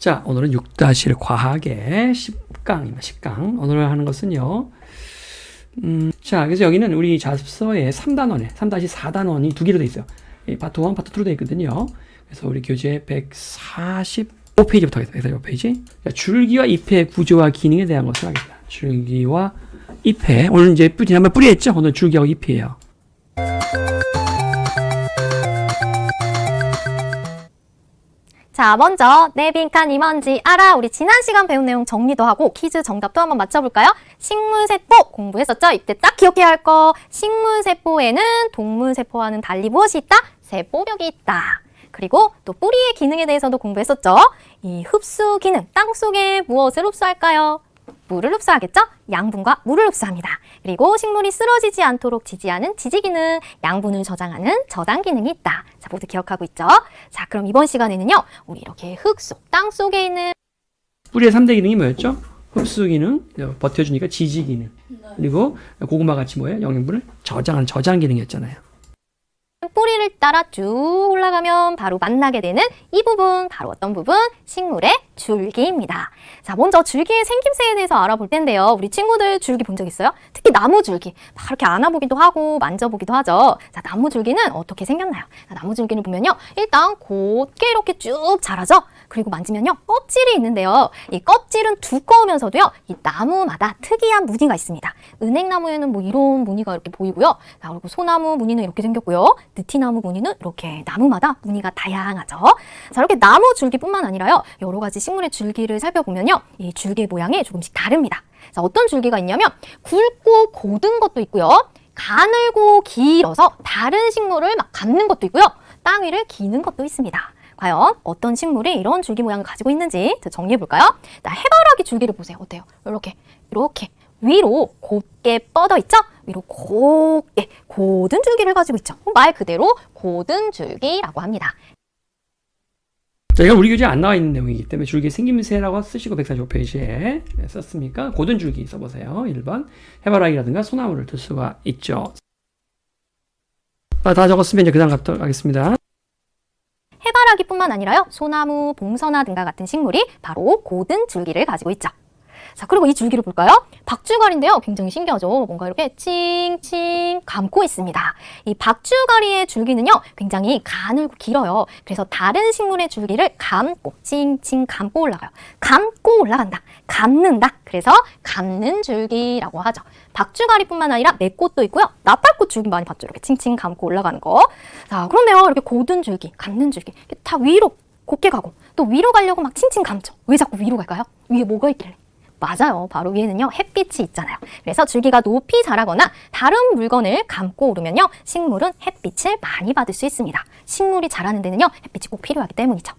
자, 오늘은 6-1 과학의 10강입니다. 10강. 오늘 하는 것은요. 자, 그래서 여기는 우리 자습서에 3단원에 3-4단원이 두 개로 돼 있어요. 파트 1, 파트 2로 돼 있거든요. 그래서 우리 교재 145페이지부터 하겠습니다. 145페이지. 자, 줄기와 잎의 구조와 기능에 대한 것을 하겠습니다. 줄기와 잎의, 오늘 이제 지난번 뿌리 했죠? 오늘 줄기하고 잎이에요. 자, 먼저 내 빈칸이 뭔지 알아. 우리 지난 시간 배운 내용 정리도 하고 퀴즈 정답도 한번 맞춰볼까요? 식물세포 공부했었죠? 이때 딱 기억해야 할 거. 식물세포에는 동물세포와는 달리 무엇이 있다? 세포벽이 있다. 그리고 또 뿌리의 기능에 대해서도 공부했었죠? 이 흡수 기능, 땅 속에 무엇을 흡수할까요? 물을 흡수하겠죠? 양분과 물을 흡수합니다. 그리고 식물이 쓰러지지 않도록 지지하는 지지 기능, 양분을 저장하는 저장 기능이 있다. 자, 모두 기억하고 있죠? 자, 그럼 이번 시간에는요, 우리 이렇게 흙 속, 땅 속에 있는 뿌리의 3대 기능이 뭐였죠? 흡수 기능, 버텨주니까 지지 기능, 그리고 고구마 같이 뭐예요? 영양분을 저장하는 저장 기능이었잖아요. 뿌리를 따라 쭉 올라가면 바로 만나게 되는 이 부분, 바로 어떤 부분? 식물의 줄기입니다. 자, 먼저 줄기의 생김새에 대해서 알아볼 텐데요. 우리 친구들 줄기 본 적 있어요? 특히 나무 줄기. 막 이렇게 안아보기도 하고 만져보기도 하죠. 자, 나무 줄기는 어떻게 생겼나요? 자, 나무 줄기를 보면요. 일단 곧게 이렇게 쭉 자라죠? 그리고 만지면요. 껍질이 있는데요. 이 껍질은 두꺼우면서도요. 이 나무마다 특이한 무늬가 있습니다. 은행나무에는 뭐 이런 무늬가 이렇게 보이고요. 자, 그리고 소나무 무늬는 이렇게 생겼고요. 느티나무 무늬는 이렇게 나무마다 무늬가 다양하죠. 자, 이렇게 나무 줄기뿐만 아니라요. 여러 가지 식물의 줄기를 살펴보면요. 이 줄기 모양이 조금씩 다릅니다. 자, 어떤 줄기가 있냐면 굵고 고든 것도 있고요. 가늘고 길어서 다른 식물을 막 감는 것도 있고요. 땅 위를 기는 것도 있습니다. 과연 어떤 식물이 이런 줄기 모양을 가지고 있는지 정리해 볼까요? 자, 해바라기 줄기를 보세요. 어때요? 이렇게 위로 곱게 뻗어 있죠? 위로 곱게 고든 줄기를 가지고 있죠. 말 그대로 고든 줄기라고 합니다. 자, 이건 우리 교재에 안 나와 있는 내용이기 때문에 줄기 생김새라고 쓰시고 145페이지에 썼으니까 고든 줄기 써보세요. 1번 해바라기라든가 소나무를 들 수가 있죠. 다 적었으면 이제 그 다음 가겠습니다. 해바라기뿐만 아니라요. 소나무, 봉선화 등과 같은 식물이 바로 고든 줄기를 가지고 있죠. 자, 그리고 이 줄기를 볼까요? 박주가리인데요. 굉장히 신기하죠? 뭔가 이렇게 칭칭 감고 있습니다. 이 박주가리의 줄기는요. 굉장히 가늘고 길어요. 그래서 다른 식물의 줄기를 감고 칭칭 감고 올라가요. 감고 올라간다. 감는다. 그래서 감는 줄기라고 하죠. 박주가리뿐만 아니라 매꽃도 있고요. 나팔꽃 줄기 많이 봤죠? 이렇게 칭칭 감고 올라가는 거. 자, 그런데요. 이렇게 고든 줄기, 감는 줄기 다 위로 곱게 가고 또 위로 가려고 막 칭칭 감죠. 왜 자꾸 위로 갈까요? 위에 뭐가 있길래? 맞아요. 바로 위에는요. 햇빛이 있잖아요. 그래서 줄기가 높이 자라거나 다른 물건을 감고 오르면요. 식물은 햇빛을 많이 받을 수 있습니다. 식물이 자라는 데는요. 햇빛이 꼭 필요하기 때문이죠.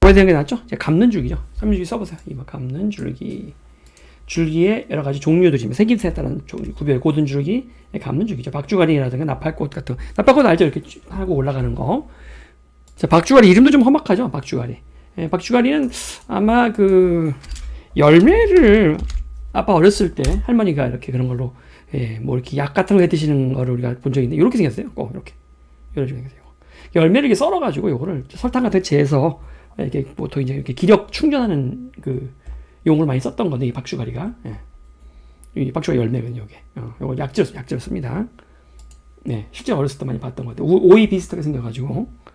뭐에 대한 게 낫죠? 감는 줄기죠. 3줄기 써보세요. 이번 감는 줄기. 줄기의 여러 가지 종류들이 있습니다. 생김새에 따른 구별, 고든 줄기, 감는 줄기죠. 박주가리라든가 나팔꽃 같은. 나팔꽃 알죠? 이렇게 하고 올라가는 거. 자, 박주가리 이름도 좀 험악하죠? 박주가리. 박주가리는 아마 그 열매를 아빠 어렸을 때 할머니가 이렇게 그런 걸로 뭐 이렇게 약 같은 거 해 드시는 거를 우리가 본 적이 있는데 이렇게 생겼어요. 꼭 이렇게 이런 식으로 생겼어요. 열매를 이렇게 썰어가지고 이거를 설탕 같은 거 재서 이렇게 보통 이제 이렇게 기력 충전하는 그 용으로 많이 썼던 건데 이 박주가리가 이 박주가리 열매거든요. 이게 이거 약재로 씁니다. 네, 실제 어렸을 때 많이 봤던 것 같아요. 오이 비슷하게 생겨가지고.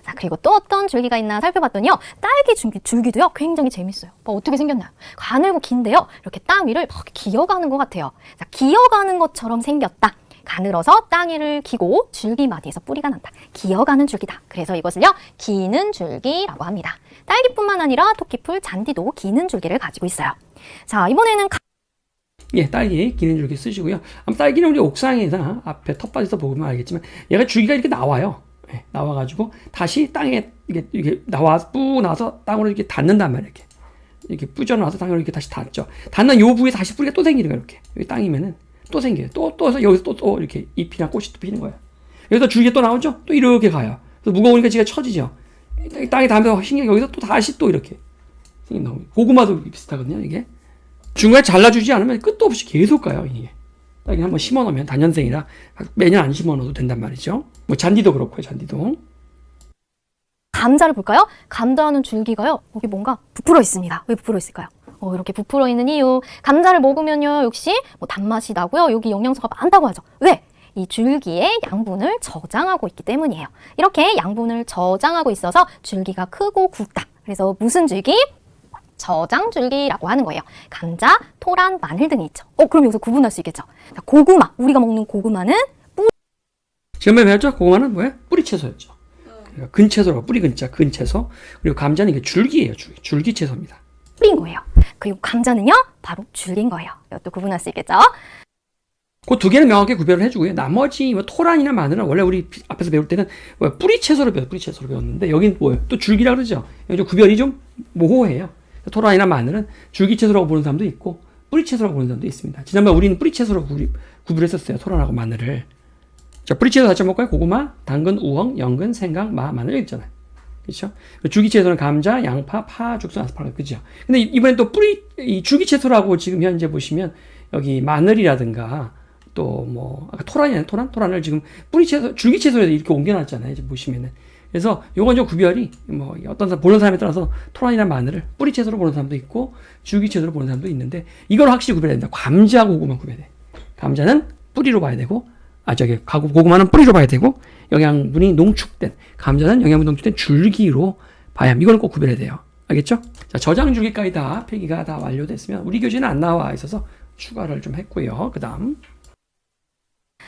자, 그리고 또 어떤 줄기가 있나 살펴봤더니요. 딸기 줄기도요. 굉장히 재밌어요. 어떻게 생겼나요? 가늘고 긴데요. 이렇게 땅 위를 막 기어가는 것 같아요. 자, 기어가는 것처럼 생겼다. 가늘어서 땅 위를 기고 줄기마디에서 뿌리가 난다. 기어가는 줄기다. 그래서 이것을요. 기는 줄기라고 합니다. 딸기뿐만 아니라 토끼풀, 잔디도 기는 줄기를 가지고 있어요. 자, 이번에는 딸기 기는 줄기 쓰시고요. 아마 딸기는 우리 옥상에서 앞에 텃밭에서 보면 알겠지만 얘가 줄기가 이렇게 나와요. 나와가지고 다시 땅에 이렇게 뿌 나서 땅으로 이렇게 닿는단 말이에요. 이렇게 뿌져나와서 땅으로 이렇게 다시 닿죠. 닿는 요 부위에 다시 뿌리가 또 생기는 거예요. 이렇게 여기 땅이면은 또 생겨요. 또 해서 여기서 또 이렇게 잎이나 꽃이 또 피는 거예요. 여기서 줄기가 또 나오죠. 또 이렇게 가요. 그래서 무거우니까 지가 처지죠. 땅에 닿으면서 신기하게 여기서 또 다시 또 이렇게 생긴다. 고구마도 비슷하거든요. 이게 중간에 잘라주지 않으면 끝도 없이 계속 가요. 이게. 딸기 한번 심어놓으면 단연생이라 매년 안 심어놓어도 된단 말이죠. 뭐 잔디도 그렇고요. 잔디도. 감자를 볼까요? 감자는 줄기가요. 여기 뭔가 부풀어 있습니다. 왜 부풀어 있을까요? 이렇게 부풀어 있는 이유. 감자를 먹으면요. 역시 뭐 단맛이 나고요. 여기 영양소가 많다고 하죠. 왜? 이 줄기에 양분을 저장하고 있기 때문이에요. 이렇게 양분을 저장하고 있어서 줄기가 크고 굵다. 그래서 무슨 줄기? 저장줄기라고 하는 거예요. 감자, 토란, 마늘 등이 있죠. 그럼 여기서 구분할 수 있겠죠. 자, 고구마, 우리가 먹는 고구마는 지난번에 배웠죠? 고구마는 뭐예요? 뿌리채소였죠. 그러니까 근채소라고, 뿌리 근자, 근채소. 그리고 감자는 이게 줄기예요. 줄기채소입니다. 뿌린 거예요. 그리고 감자는요, 바로 줄기인 거예요. 이것도 구분할 수 있겠죠. 그 두 개는 명확히 구별을 해주고요. 나머지 뭐 토란이나 마늘은 원래 우리 앞에서 배울 때는 뿌리채소로 배웠는데 여긴 뭐예요? 또 줄기라 그러죠. 여기 좀 구별이 좀 모호해요. 토란이나 마늘은 줄기채소라고 보는 사람도 있고 뿌리채소라고 보는 사람도 있습니다. 지난번에 우리는 뿌리채소로 구분했었어요. 토란하고 마늘을. 자, 뿌리채소 다시 한번 볼까요? 고구마, 당근, 우엉, 연근, 생강, 마늘 여기 있잖아요. 그렇죠? 줄기채소는 감자, 양파, 파, 죽순, 아스파라거. 그죠? 근데 이번엔 또 이 줄기채소라고 지금 현재 보시면 여기 마늘이라든가 또 뭐 아까 토란을 지금 줄기채소에 이렇게 옮겨놨잖아요. 지금 보시면은. 그래서 요건 좀 구별이 뭐 어떤 사람 보는 사람에 따라서 토란이나 마늘을 뿌리채소로 보는 사람도 있고 줄기채소로 보는 사람도 있는데 이걸 확실히 구별해야 된다. 감자하고 고구마 구별해. 감자는 뿌리로 봐야 되고 고구마는 뿌리로 봐야 되고 영양분이 농축된 감자는 영양분 농축된 줄기로 봐야 합니다. 이거는 꼭 구별해야 돼요. 알겠죠? 자, 저장줄기까지 다 필기가 다 완료됐으면 우리 교재는 안 나와 있어서 추가를 좀 했고요. 그 다음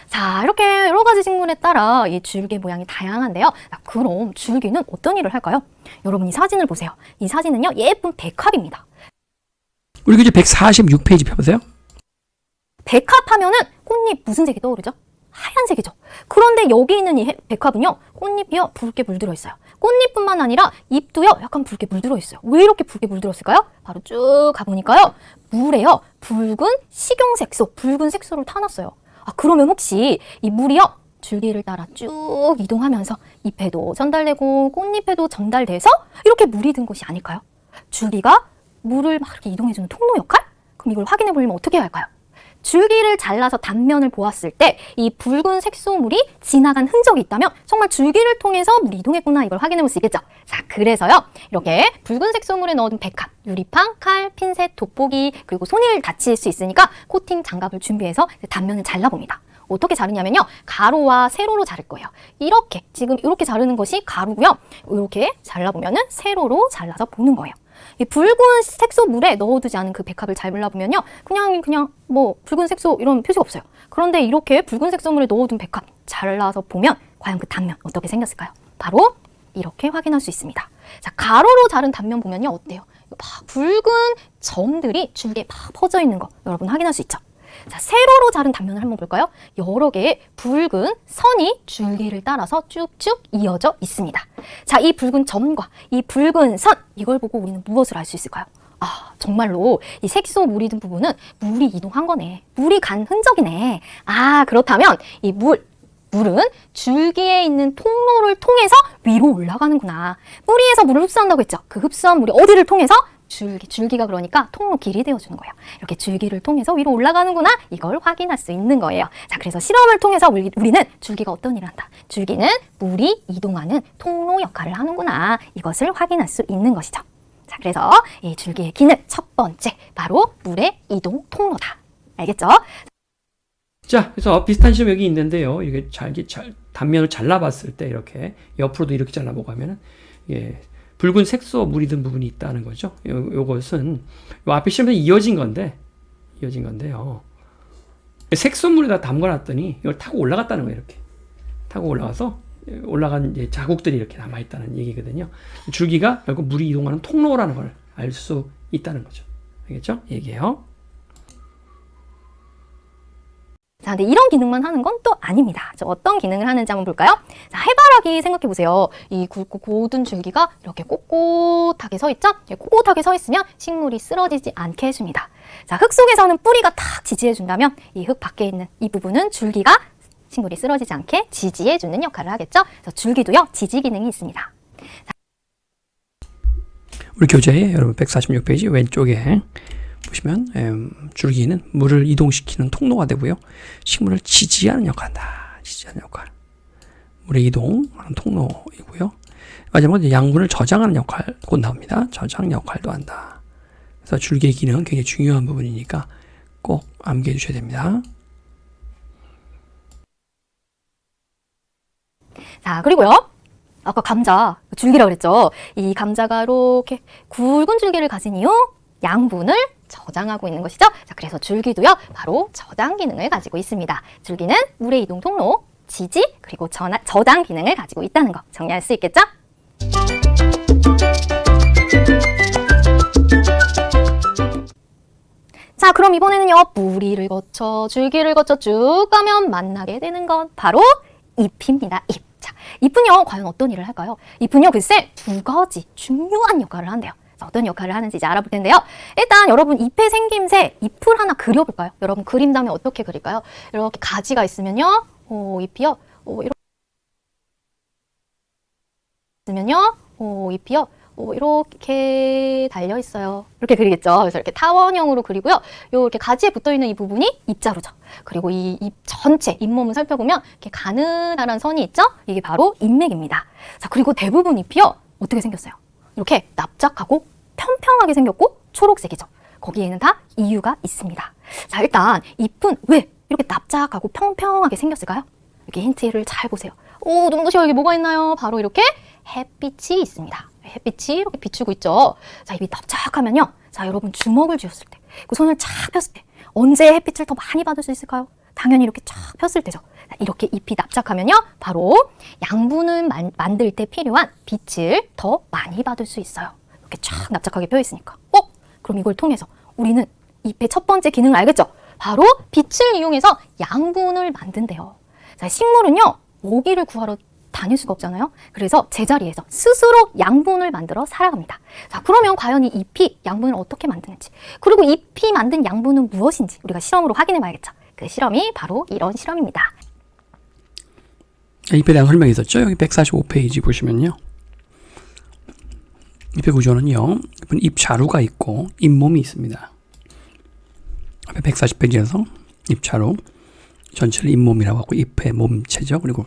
자, 이렇게 여러 가지 식물에 따라 이 줄기 모양이 다양한데요. 자, 그럼 줄기는 어떤 일을 할까요? 여러분 이 사진을 보세요. 이 사진은요, 예쁜 백합입니다. 우리 교재 146페이지 펴보세요. 백합 하면은 꽃잎 무슨 색이 떠오르죠? 하얀색이죠. 그런데 여기 있는 이 백합은요, 꽃잎이요, 붉게 물들어 있어요. 꽃잎뿐만 아니라 잎도요, 약간 붉게 물들어 있어요. 왜 이렇게 붉게 물들었을까요? 바로 쭉 가보니까요, 물에요, 붉은 식용색소, 붉은 색소를 타놨어요. 그러면 혹시 이 물이요, 줄기를 따라 쭉 이동하면서 잎에도 전달되고 꽃잎에도 전달돼서 이렇게 물이 든 것이 아닐까요? 줄기가 물을 막 이렇게 이동해주는 통로 역할? 그럼 이걸 확인해 보려면 어떻게 해야 할까요? 줄기를 잘라서 단면을 보았을 때 이 붉은 색소물이 지나간 흔적이 있다면 정말 줄기를 통해서 물이 이동했구나, 이걸 확인해 볼 수 있겠죠. 자, 그래서요, 이렇게 붉은 색소물에 넣은 백합, 유리판, 칼, 핀셋, 돋보기, 그리고 손을 다칠 수 있으니까 코팅 장갑을 준비해서 단면을 잘라봅니다. 어떻게 자르냐면요, 가로와 세로로 자를 거예요. 지금 이렇게 자르는 것이 가로고요, 이렇게 잘라보면은 세로로 잘라서 보는 거예요. 이 붉은 색소물에 넣어두지 않은 그 백합을 잘라보면요, 그냥 뭐 붉은 색소 이런 표시가 없어요. 그런데 이렇게 붉은 색소물에 넣어둔 백합 잘라서 보면 과연 그 단면 어떻게 생겼을까요? 바로 이렇게 확인할 수 있습니다. 자, 가로로 자른 단면 보면요, 어때요? 막 붉은 점들이 줄기에 막 퍼져 있는 거 여러분 확인할 수 있죠? 자, 세로로 자른 단면을 한번 볼까요? 여러 개의 붉은 선이 줄기를 따라서 쭉쭉 이어져 있습니다. 자, 이 붉은 점과 이 붉은 선, 이걸 보고 우리는 무엇을 알 수 있을까요? 정말로 이 색소 물이 든 부분은 물이 이동한 거네. 물이 간 흔적이네. 그렇다면 이 물은 줄기에 있는 통로를 통해서 위로 올라가는구나. 뿌리에서 물을 흡수한다고 했죠. 그 흡수한 물이 어디를 통해서? 줄기가 그러니까 통로 길이 되어주는 거예요. 이렇게 줄기를 통해서 위로 올라가는구나, 이걸 확인할 수 있는 거예요. 자, 그래서 실험을 통해서 우리는 줄기가 어떤 일을 한다. 줄기는 물이 이동하는 통로 역할을 하는구나, 이것을 확인할 수 있는 것이죠. 자, 그래서 이 줄기의 기능 첫 번째, 바로 물의 이동 통로다. 알겠죠? 자, 그래서 비슷한 시험 여기 있는데요. 이게 단면을 잘라봤을 때 이렇게 옆으로도 이렇게 잘라보고 하면은 붉은 색소 물이 든 부분이 있다는 거죠. 요것은 요 앞에 시험에 이어진 건데요. 색소물에다 담가놨더니 이걸 타고 올라갔다는 거예요. 이렇게 타고 올라가서 올라간 자국들이 이렇게 남아있다는 얘기거든요. 줄기가 결국 물이 이동하는 통로라는 걸 알 수 있다는 거죠. 알겠죠? 얘기해요. 자, 근데 이런 기능만 하는 건 또 아닙니다. 어떤 기능을 하는지 한번 볼까요? 자, 해바라기 생각해 보세요. 이 굵고 고든 줄기가 이렇게 꼿꼿하게 서 있죠? 꼿꼿하게 서 있으면 식물이 쓰러지지 않게 해줍니다. 자, 흙 속에서는 뿌리가 탁 지지해 준다면 이 흙 밖에 있는 이 부분은 줄기가 식물이 쓰러지지 않게 지지해 주는 역할을 하겠죠? 그래서 줄기도요, 지지 기능이 있습니다. 우리 교재에 여러분 146페이지 왼쪽에 보시면 줄기는 물을 이동시키는 통로가 되고요. 식물을 지지하는 역할을 한다. 지지하는 역할. 물의 이동하는 통로이고요. 마지막으로 이제 양분을 저장하는 역할 곧 나옵니다. 저장 역할도 한다. 그래서 줄기의 기능은 굉장히 중요한 부분이니까 꼭 암기해 주셔야 됩니다. 자, 그리고요. 아까 감자, 줄기라고 그랬죠. 이 감자가 이렇게 굵은 줄기를 가진 이유 양분을 저장하고 있는 것이죠. 자, 그래서 줄기도요. 바로 저장 기능을 가지고 있습니다. 줄기는 물의 이동 통로, 지지, 그리고 저장 기능을 가지고 있다는 거 정리할 수 있겠죠? 자, 그럼 이번에는요. 뿌리를 거쳐 줄기를 거쳐 쭉 가면 만나게 되는 건 바로 잎입니다. 잎. 자, 잎은요. 과연 어떤 일을 할까요? 잎은요. 글쎄 두 가지 중요한 역할을 한대요. 자, 어떤 역할을 하는지 이제 알아볼 텐데요. 일단 여러분 잎의 생김새 잎을 하나 그려볼까요? 여러분 그린다면 어떻게 그릴까요? 이렇게 가지가 있으면요. 잎이요. 이렇게 있으면요. 잎이요. 이렇게 달려 있어요. 이렇게 그리겠죠. 그래서 이렇게 타원형으로 그리고요. 요 이렇게 가지에 붙어 있는 이 부분이 잎자루죠. 그리고 이 잎 전체 잎몸을 살펴보면 이렇게 가느다란 선이 있죠. 이게 바로 잎맥입니다. 자, 그리고 대부분 잎이요. 어떻게 생겼어요? 이렇게 납작하고 평평하게 생겼고 초록색이죠. 거기에는 다 이유가 있습니다. 자, 일단 잎은 왜 이렇게 납작하고 평평하게 생겼을까요? 이렇게 힌트를 잘 보세요. 눈부셔. 여기 뭐가 있나요? 바로 이렇게 햇빛이 있습니다. 햇빛이 이렇게 비추고 있죠. 자, 잎이 납작하면요. 자, 여러분 주먹을 쥐었을 때, 그 손을 쫙 폈을 때 언제 햇빛을 더 많이 받을 수 있을까요? 당연히 이렇게 쫙 폈을 때죠. 자, 이렇게 잎이 납작하면요. 바로 양분을 만들 때 필요한 빛을 더 많이 받을 수 있어요. 이렇게 쫙 납작하게 펴 있으니까. 그럼 이걸 통해서 우리는 잎의 첫 번째 기능을 알겠죠? 바로 빛을 이용해서 양분을 만든대요. 자, 식물은요. 먹이를 구하러 다닐 수가 없잖아요. 그래서 제자리에서 스스로 양분을 만들어 살아갑니다. 자, 그러면 과연 이 잎이 양분을 어떻게 만드는지, 그리고 잎이 만든 양분은 무엇인지 우리가 실험으로 확인해 봐야겠죠. 그 실험이 바로 이런 실험입니다. 잎에 대한 설명이 있었죠. 여기 145페이지 보시면요. 잎의 구조는요. 잎 자루가 있고 잎몸이 있습니다. 앞에 140페이지에서 잎 자루, 전체를 잎몸이라고 하고 잎의 몸체죠. 그리고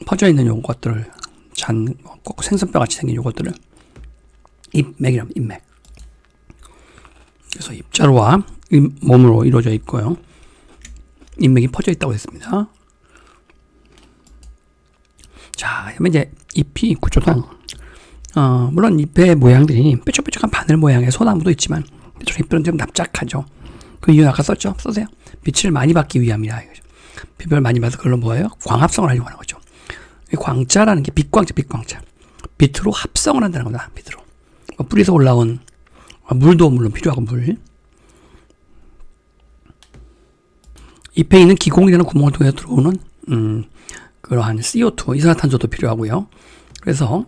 퍼져 있는 요것들을 꼭 생선뼈 같이 생긴 요것들을 잎맥이라고 잎맥. 그래서 잎자루와 잎몸으로 이루어져 있고요. 잎맥이 퍼져 있다고 했습니다. 자, 그러면 이제 잎이 구조상 물론 잎의 모양들이 뾰족뾰족한 바늘 모양의 소나무도 있지만 잎들은 좀 납작하죠. 그 이유는 아까 썼죠. 써세요. 빛을 많이 받기 위함이라 이거죠. 빛을 많이 받아서 그걸로 뭐예요? 광합성을 하려고 하는 거죠. 광자라는 게 빛광자. 빛으로 합성을 한다는 겁니다. 빛으로. 뿌리에서 올라온 물도 물론 필요하고 물. 잎에 있는 기공이라는 구멍을 통해 들어오는 그러한 CO2, 이산화탄소도 필요하고요. 그래서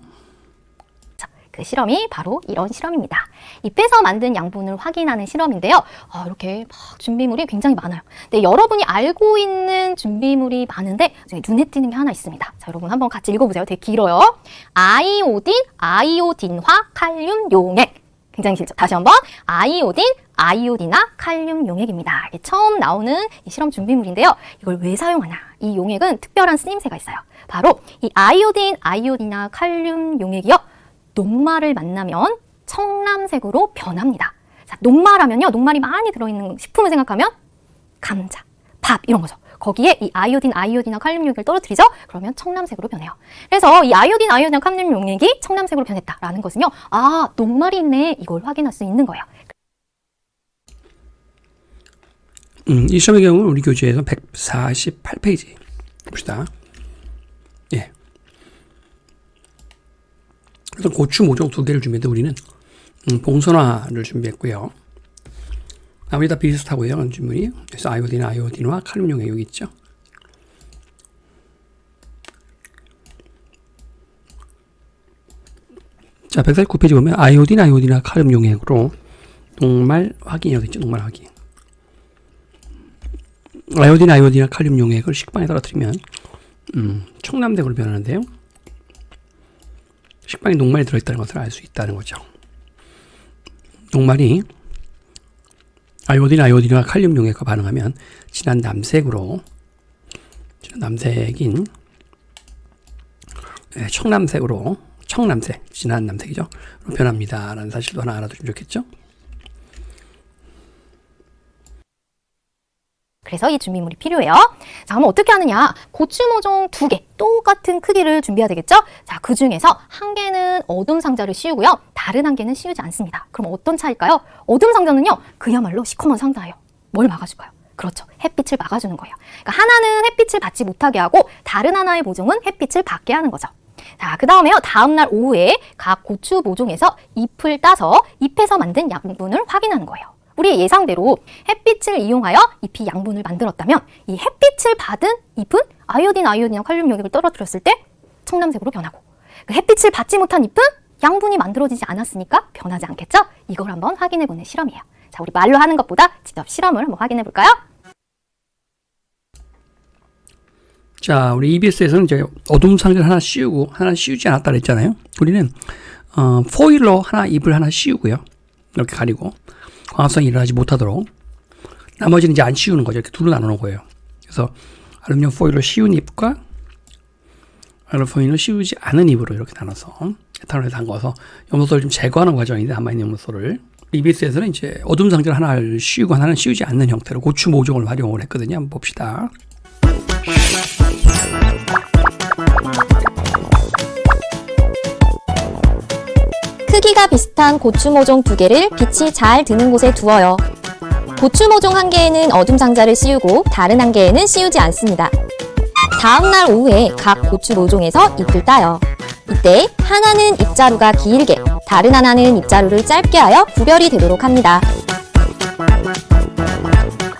그 실험이 바로 이런 실험입니다. 잎에서 만든 양분을 확인하는 실험인데요. 이렇게 막 준비물이 굉장히 많아요. 근데 여러분이 알고 있는 준비물이 많은데 눈에 띄는 게 하나 있습니다. 자, 여러분 한번 같이 읽어보세요. 되게 길어요. 아이오딘, 아이오딘화, 칼륨, 용액. 굉장히 길죠. 다시 한번 아이오딘, 아이오딘화, 칼륨, 용액입니다. 이게 처음 나오는 이 실험 준비물인데요. 이걸 왜 사용하나? 이 용액은 특별한 쓰임새가 있어요. 바로 이 아이오딘, 아이오딘화, 칼륨, 용액이요. 녹말을 만나면 청람색으로 변합니다. 자, 녹말하면요. 녹말이 많이 들어있는 식품을 생각하면 감자, 밥 이런 거죠. 거기에 이 아이오딘, 아이오딘화, 칼륨 용액을 떨어뜨리죠. 그러면 청람색으로 변해요. 그래서 이 아이오딘, 아이오딘화, 칼륨 용액이 청람색으로 변했다라는 것은요. 녹말이 있네. 이걸 확인할 수 있는 거예요. 이 시험의 경우는 우리 교재에서 148페이지 봅시다. 예. 그래서 고추 모종 2개를 준비했는데 우리는 봉선화를 준비했고요. 나머지 다 비슷하고요. 준물이. 그래서 아이오딘과 칼륨 용액 여기 있죠. 자, 149페이지 보면 아이오딘과 칼륨 용액으로 녹말 확인 여기 있죠. 녹말 확인. 아이오딘과 칼륨 용액을 식빵에 떨어뜨리면 청람색으로 변하는데요. 식빵에 녹말이 들어있다는 것을 알 수 있다는 거죠. 녹말이 아이오딘과 칼륨 용액과 반응하면 진한 남색인 청람색으로 청남색, 진한 남색이죠. 변합니다. 라는 사실도 하나 알아두시면 좋겠죠. 그래서 이 준비물이 필요해요. 자, 그럼 어떻게 하느냐? 고추 모종 2개, 똑같은 크기를 준비해야 되겠죠? 자, 그 중에서 한 개는 어둠 상자를 씌우고요. 다른 한 개는 씌우지 않습니다. 그럼 어떤 차일까요? 어둠 상자는요, 그야말로 시커먼 상자예요. 뭘 막아줄까요? 그렇죠. 햇빛을 막아주는 거예요. 그러니까 하나는 햇빛을 받지 못하게 하고 다른 하나의 모종은 햇빛을 받게 하는 거죠. 자, 그 다음에요. 다음날 오후에 각 고추 모종에서 잎을 따서 잎에서 만든 양분을 확인하는 거예요. 우리의 예상대로 햇빛을 이용하여 잎이 양분을 만들었다면 이 햇빛을 받은 잎은 아이오딘이나 칼륨 용액을 떨어뜨렸을 때 청남색으로 변하고, 그 햇빛을 받지 못한 잎은 양분이 만들어지지 않았으니까 변하지 않겠죠? 이걸 한번 확인해보는 실험이에요. 자, 우리 말로 하는 것보다 직접 실험을 한번 확인해볼까요? 자, 우리 EBS에서는 이제 어둠 상자를 하나 씌우고 하나 씌우지 않았다 그랬잖아요. 우리는 포일러 하나, 잎을 하나 씌우고요. 이렇게 가리고 광합성이 일어나지 못하도록, 나머지는 이제 안 씌우는 거죠. 이렇게 둘로 나누는 거예요. 그래서 알루미늄 포일러 씌운 잎과 알루미늄 포일러 씌우지 않은 잎으로 이렇게 나눠서 에탄올에 담가서 염소를 좀 제거하는 과정인데, 남아있는 염소를. EBS에서는 이제 어둠 상자를 하나를 씌우고 하나는 씌우지 않는 형태로 고추 모종을 활용을 했거든요. 한번 봅시다. 크기가 비슷한 고추 모종 2개를 빛이 잘 드는 곳에 두어요. 고추 모종 1개에는 어둠 상자를 씌우고 다른 1개에는 씌우지 않습니다. 다음날 오후에 각 고추 모종에서 잎을 따요. 이때 하나는 잎자루가 길게, 다른 하나는 잎자루를 짧게 하여 구별이 되도록 합니다.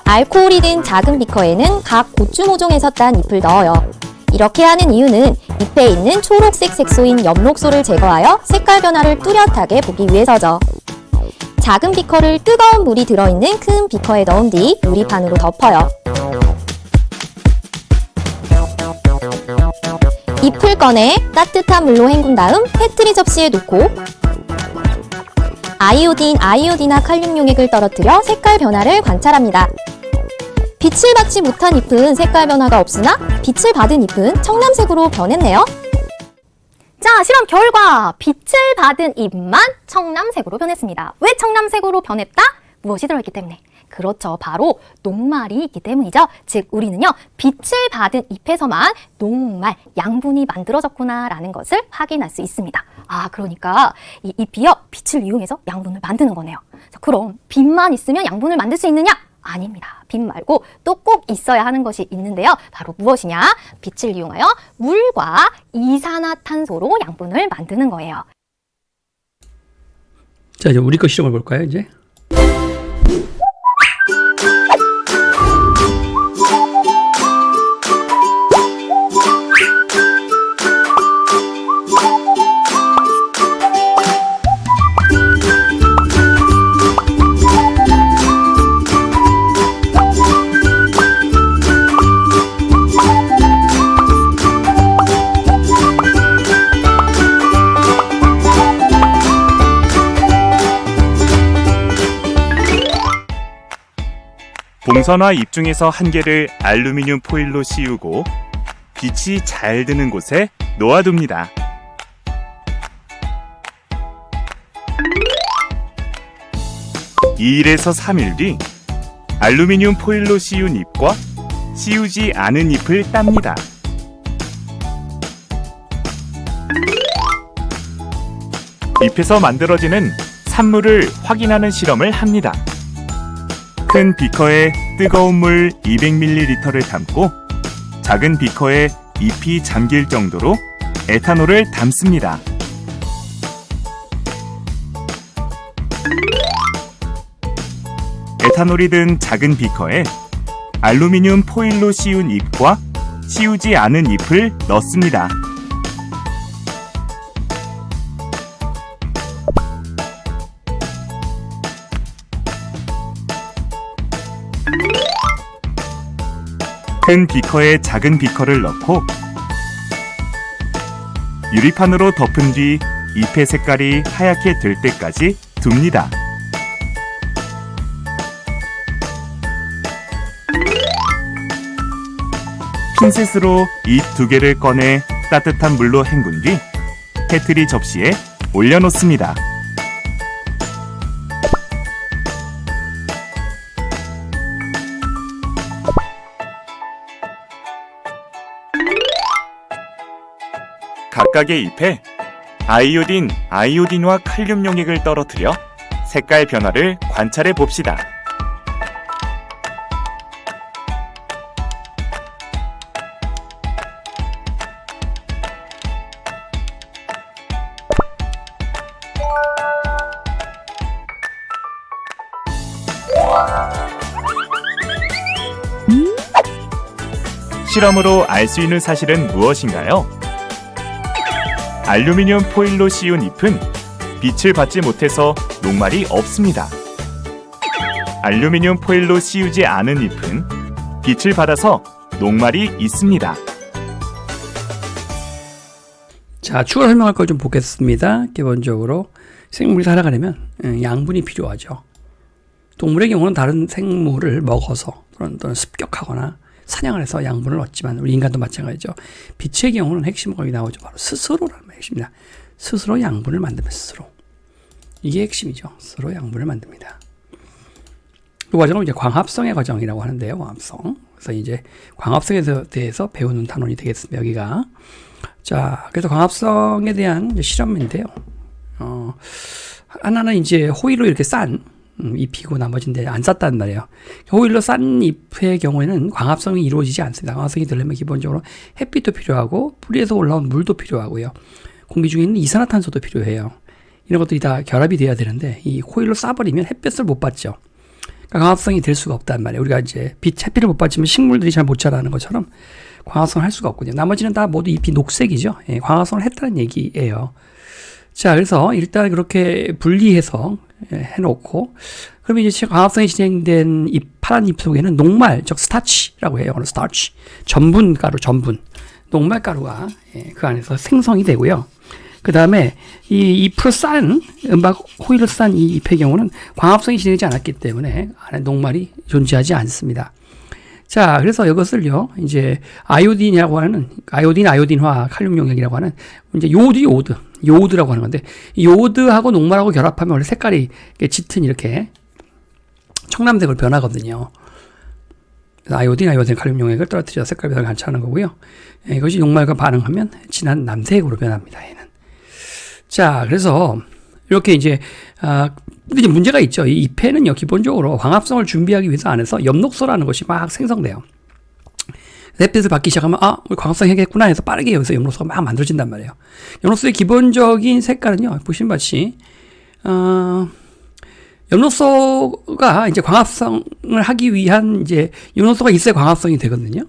알코올이 든 작은 비커에는 각 고추 모종에서 딴 잎을 넣어요. 이렇게 하는 이유는 잎에 있는 초록색 색소인 엽록소를 제거하여 색깔 변화를 뚜렷하게 보기 위해서죠. 작은 비커를 뜨거운 물이 들어있는 큰 비커에 넣은 뒤 유리판으로 덮어요. 잎을 꺼내 따뜻한 물로 헹군 다음 페트리 접시에 놓고 아이오디나 칼륨 용액을 떨어뜨려 색깔 변화를 관찰합니다. 빛을 받지 못한 잎은 색깔 변화가 없으나 빛을 받은 잎은 청남색으로 변했네요. 자, 실험 결과! 빛을 받은 잎만 청남색으로 변했습니다. 왜 청남색으로 변했다? 무엇이 들어있기 때문에? 그렇죠. 바로 녹말이 있기 때문이죠. 즉, 우리는요, 빛을 받은 잎에서만 녹말, 양분이 만들어졌구나 라는 것을 확인할 수 있습니다. 아, 그러니까 이 잎이요, 빛을 이용해서 양분을 만드는 거네요. 자, 그럼 빛만 있으면 양분을 만들 수 있느냐? 아닙니다. 빛 말고 또 꼭 있어야 하는 것이 있는데요. 바로 무엇이냐? 빛을 이용하여 물과 이산화탄소로 양분을 만드는 거예요. 자, 이제 우리 거 실험을 볼까요, 이제? 동선화 잎 중에서 1개를 알루미늄 포일로 씌우고 빛이 잘 드는 곳에 놓아둡니다. (2일에서 3일) 뒤 알루미늄 포일로 씌운 잎과 씌우지 않은 잎을 땁니다. 잎에서 만들어지는 산물을 확인하는 실험을 합니다. 큰 비커에 뜨거운 물 200ml를 담고 작은 비커에 잎이 잠길 정도로 에탄올을 담습니다. 에탄올이 든 작은 비커에 알루미늄 포일로 씌운 잎과 씌우지 않은 잎을 넣습니다. 큰 비커에 작은 비커를 넣고 유리판으로 덮은 뒤 잎의 색깔이 하얗게 될 때까지 둡니다. 핀셋으로 잎 2개를 꺼내 따뜻한 물로 헹군 뒤 테트리 접시에 올려놓습니다. 각각의 잎에 아이오딘, 아이오딘과 칼륨 용액을 떨어뜨려 색깔 변화를 관찰해 봅시다. 실험으로 알 수 있는 사실은 무엇인가요? 알루미늄 포일로 씌운 잎은 빛을 받지 못해서 녹말이 없습니다. 알루미늄 포일로 씌우지 않은 잎은 빛을 받아서 녹말이 있습니다. 자, 추가 설명할 걸 좀 보겠습니다. 기본적으로 생물이 살아가려면 양분이 필요하죠. 동물의 경우는 다른 생물을 먹어서 또는 습격하거나 사냥을 해서 양분을 얻지만 우리 인간도 마찬가지죠. 빛의 경우는 핵심 거기 나오죠. 바로 스스로라는 말 핵심입니다. 스스로 양분을 만듭니다. 스스로. 이게 핵심이죠. 스스로 양분을 만듭니다. 그 과정을 이제 광합성의 과정이라고 하는데요. 광합성. 그래서 이제 광합성에 대해서 배우는 단원이 되겠습니다. 여기가. 자, 그래서 광합성에 대한 이제 실험인데요. 하나는 이제 호일로 이렇게 싼 잎이고 나머지는 안 쌌단 말이에요. 호일로 싼 잎의 경우에는 광합성이 이루어지지 않습니다. 광합성이 되려면 기본적으로 햇빛도 필요하고 뿌리에서 올라온 물도 필요하고요. 공기 중에 있는 이산화탄소도 필요해요. 이런 것들이 다 결합이 돼야 되는데 이 호일로 싸버리면 햇볕을 못 받죠. 그러니까 광합성이 될 수가 없단 말이에요. 우리가 이제 햇빛을 못 받으면 식물들이 잘 못 자라는 것처럼 광합성을 할 수가 없거든요. 나머지는 다 모두 잎이 녹색이죠. 예, 광합성을 했다는 얘기예요. 자, 그래서 일단 그렇게 분리해서 해놓고, 그러면 이제 광합성이 진행된 잎, 파란 잎 속에는 녹말, 즉 스타치라고 해요. 스타치, 전분가루, 전분, 녹말가루가 그 안에서 생성이 되고요. 그 다음에 이 잎으로 싼 은박 호일로 싼 이 잎의 경우는 광합성이 진행되지 않았기 때문에 안에 녹말이 존재하지 않습니다. 자, 그래서 이것을요, 이제 아이오딘이라고 하는 아이오딘화 칼륨 용액이라고 하는 이제 요오드라고 하는 건데, 요오드하고 녹말하고 결합하면 원래 색깔이 짙은 이렇게 청남색으로 변하거든요. 그래서 아이오딘 칼륨 용액을 떨어뜨려 색깔 변화를 관찰하는 거고요. 이것이 녹말과 반응하면 진한 남색으로 변합니다. 얘는. 자, 그래서 이렇게 이제 근데 이제 문제가 있죠. 이 잎에는요, 기본적으로 광합성을 준비하기 위해서 안에서 엽록소라는 것이 막 생성돼요. 햇빛을 받기 시작하면 우리 광합성 해야겠구나 해서 빠르게 여기서 엽록소가 막 만들어진단 말이에요. 엽록소의 기본적인 색깔은요, 보시는 바치 엽록소가 이제 광합성을 하기 위한 이제 엽록소가 있어야 광합성이 되거든요.